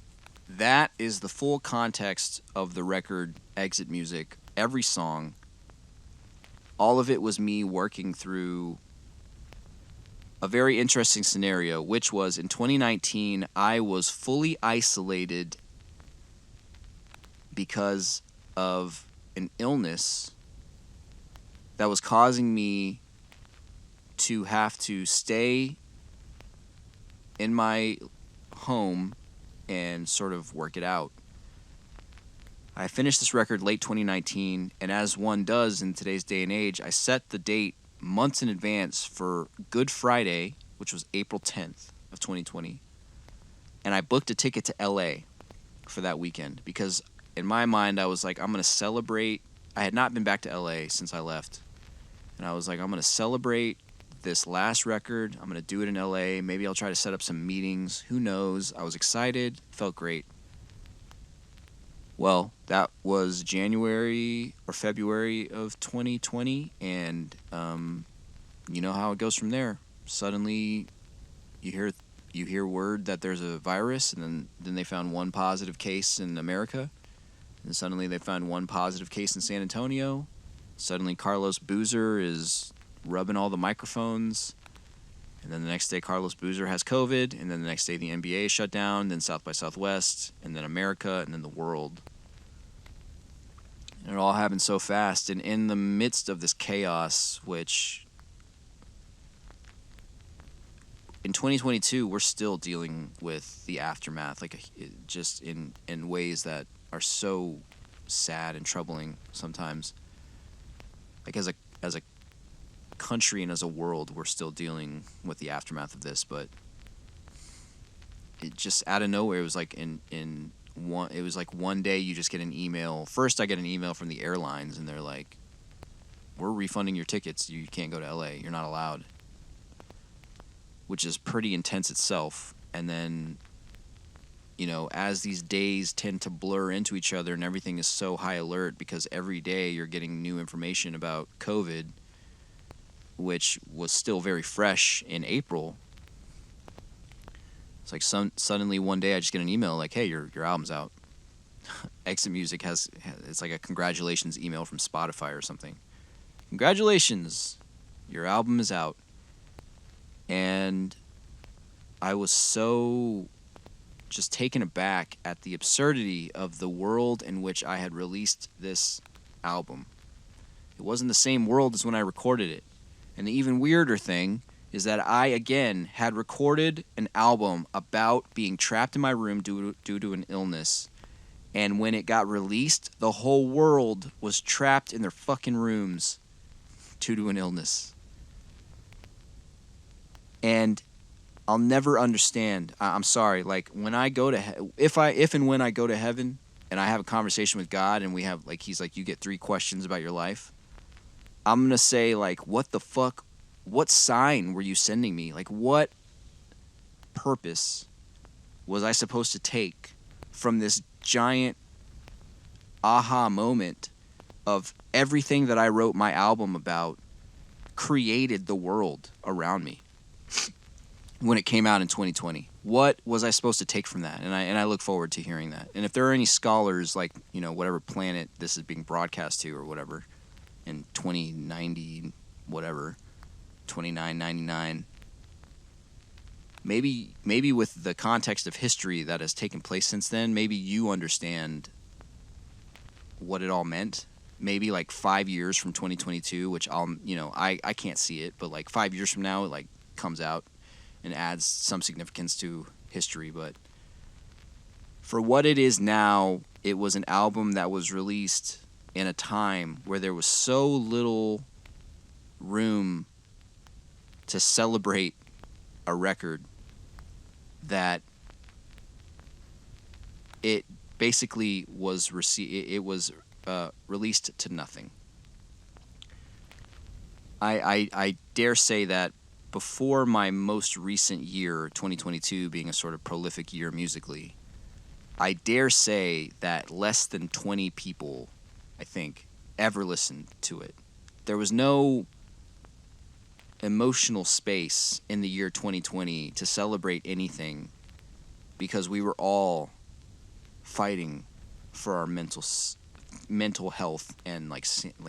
that is the full context of the record Exit Music. Every song, all of it was me working through a very interesting scenario, which was in 2019, I was fully isolated because of an illness that was causing me to have to stay in my home and sort of work it out. I finished this record late 2019, and as one does in today's day and age, I set the date months in advance for Good Friday, which was April 10th of 2020, and I booked a ticket to LA for that weekend because in my mind I was like, I'm going to celebrate. I had not been back to LA since I left, and I was like, I'm going to celebrate this last record. I'm going to do it in LA. Maybe I'll try to set up some meetings. Who knows? I was excited. Felt great. Well, that was January or February of 2020, and you know how it goes from there. Suddenly, you hear word that there's a virus, and then they found one positive case in America, and suddenly they found one positive case in San Antonio. Suddenly, Carlos Boozer is rubbing all the microphones, and then the next day Carlos Boozer has COVID, and then the next day the NBA is shut down, then South by Southwest, and then America, and then the world. And it all happened so fast, and in the midst of this chaos, which in 2022 we're still dealing with the aftermath, just in ways that are so sad and troubling sometimes. Like as a country and as a world, we're still dealing with the aftermath of this, but it just out of nowhere, it was like one day you just get an email. First I get an email from the airlines, and they're like, we're refunding your tickets, you can't go to LA, you're not allowed, which is pretty intense itself. And then as these days tend to blur into each other and everything is so high alert because every day you're getting new information about COVID, which was still very fresh in April. It's like suddenly one day I just get an email like, hey, your album's out. Exit Music it's like a congratulations email from Spotify or something. Congratulations, your album is out. And I was so just taken aback at the absurdity of the world in which I had released this album. It wasn't the same world as when I recorded it. And the even weirder thing is that I, again, had recorded an album about being trapped in my room due to an illness. And when it got released, the whole world was trapped in their fucking rooms due to an illness. And I'll never understand. I'm sorry. Like when I go to if and when I go to heaven and I have a conversation with God and we have he's like, you get 3 questions about your life. I'm going to say what the fuck? What sign were you sending me? What purpose was I supposed to take from this giant aha moment of everything that I wrote my album about created the world around me when it came out in 2020? What was I supposed to take from that? And I look forward to hearing that. And if there are any scholars, whatever planet this is being broadcast to or whatever, in 2090, whatever, 2999, maybe with the context of history that has taken place since then, maybe you understand what it all meant. Maybe 5 years from 2022, which I can't see it, but 5 years from now it comes out and adds some significance to history. But for what it is now, it was an album that was released in a time where there was so little room to celebrate a record that it basically was released to nothing. I dare say that before my most recent year, 2022, being a sort of prolific year musically, I dare say that less than 20 people, I think, ever listened to it. There was no emotional space in the year 2020 to celebrate anything because we were all fighting for our mental health and like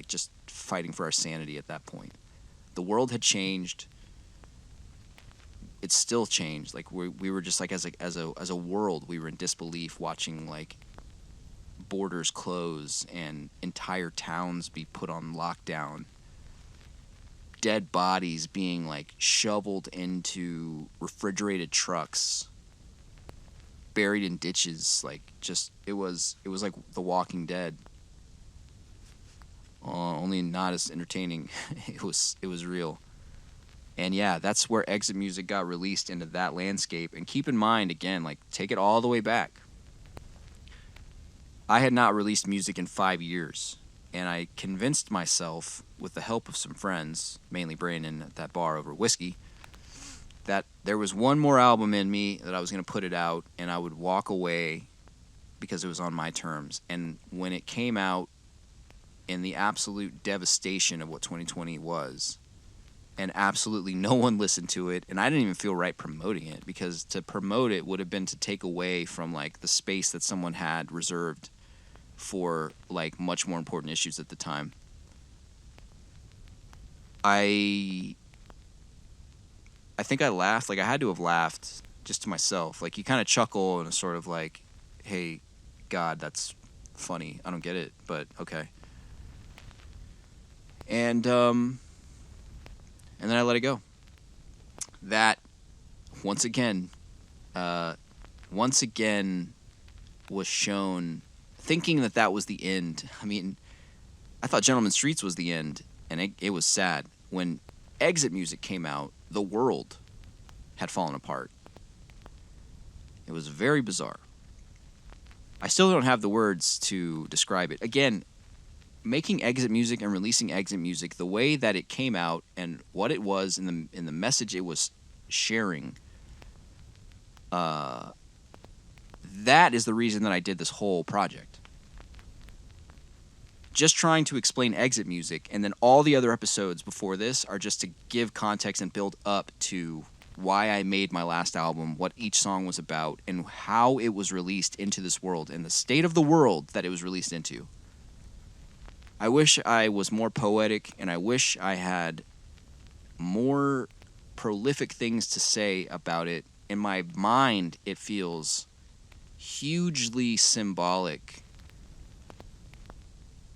just fighting for our sanity at that point. The world had changed. It's still changed. Like we were just like as a world, we were in disbelief watching like borders close and entire towns be put on lockdown. Dead bodies being like shoveled into refrigerated trucks, buried in ditches. Like just it was like The Walking Dead. Only not as entertaining. It was real. And yeah, that's where Exit Music got released into that landscape. And keep in mind, again, like take it all the way back. I had not released music in 5 years. And I convinced myself, with the help of some friends, mainly Brandon at that bar over whiskey, that there was one more album in me that I was going to put it out and I would walk away because it was on my terms. And when it came out, in the absolute devastation of what 2020 was, and absolutely no one listened to it, and I didn't even feel right promoting it, because to promote it would have been to take away from like the space that someone had reserved for like much more important issues at the time. I think I laughed. Like I had to have laughed just to myself. Like you kind of chuckle and sort of like, hey, God, that's funny. I don't get it, but okay. And then I let it go. That once again was shown, thinking that was the end. I mean, I thought Gentleman Streets was the end, and it was sad. When Exit Music came out, the world had fallen apart. It was very bizarre. I still don't have the words to describe it. Again, making Exit Music and releasing Exit Music, the way that it came out and what it was in the message it was sharing, that is the reason that I did this whole project. Just trying to explain Exit Music, and then all the other episodes before this are just to give context and build up to why I made my last album, what each song was about, and how it was released into this world, and the state of the world that it was released into. I wish I was more poetic, and I wish I had more prolific things to say about it. In my mind, it feels hugely symbolic.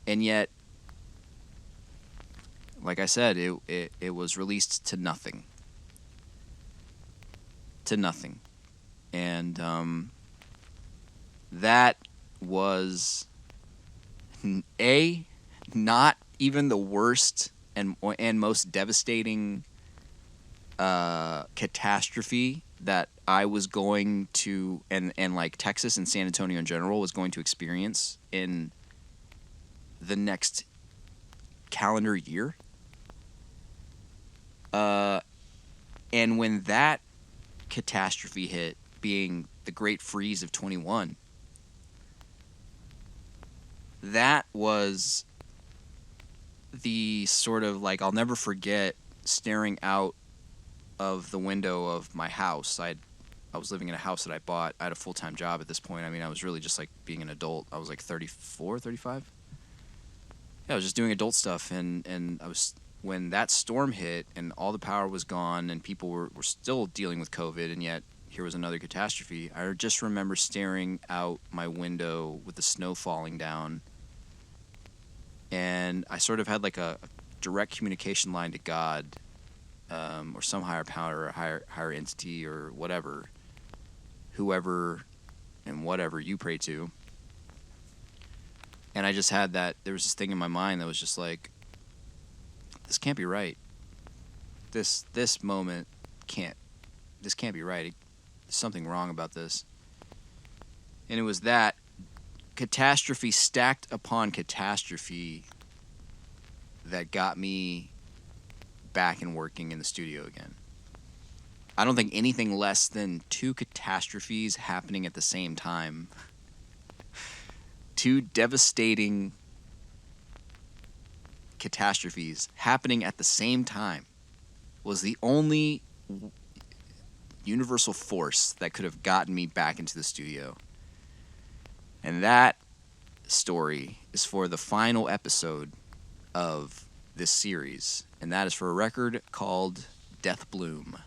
And yet, like I said, it was released to nothing. To nothing. And that was not even the worst and most devastating catastrophe that I was going to, and like Texas and San Antonio in general was going to experience in the next calendar year. And when that catastrophe hit, being the Great Freeze of 21, that was the sort of like, I'll never forget staring out of the window of my house. I was living in a house that I bought. I had a full-time job at this point. I mean, I was really just like being an adult. I was like 34, 35. Yeah, I was just doing adult stuff, and I was, when that storm hit and all the power was gone and people were still dealing with COVID, and yet here was another catastrophe. I just remember staring out my window with the snow falling down, and I sort of had like a direct communication line to God, or some higher power, or higher entity, or whatever, whoever and whatever you pray to. And I just had that, there was this thing in my mind that was just like, this can't be right. This moment this can't be right. There's something wrong about this. And it was that catastrophe stacked upon catastrophe that got me back and working in the studio again. I don't think anything less than two catastrophes happening at the same time, two devastating catastrophes happening at the same time, was the only universal force that could have gotten me back into the studio. And that story is for the final episode of this series, and that is for a record called Death Bloom.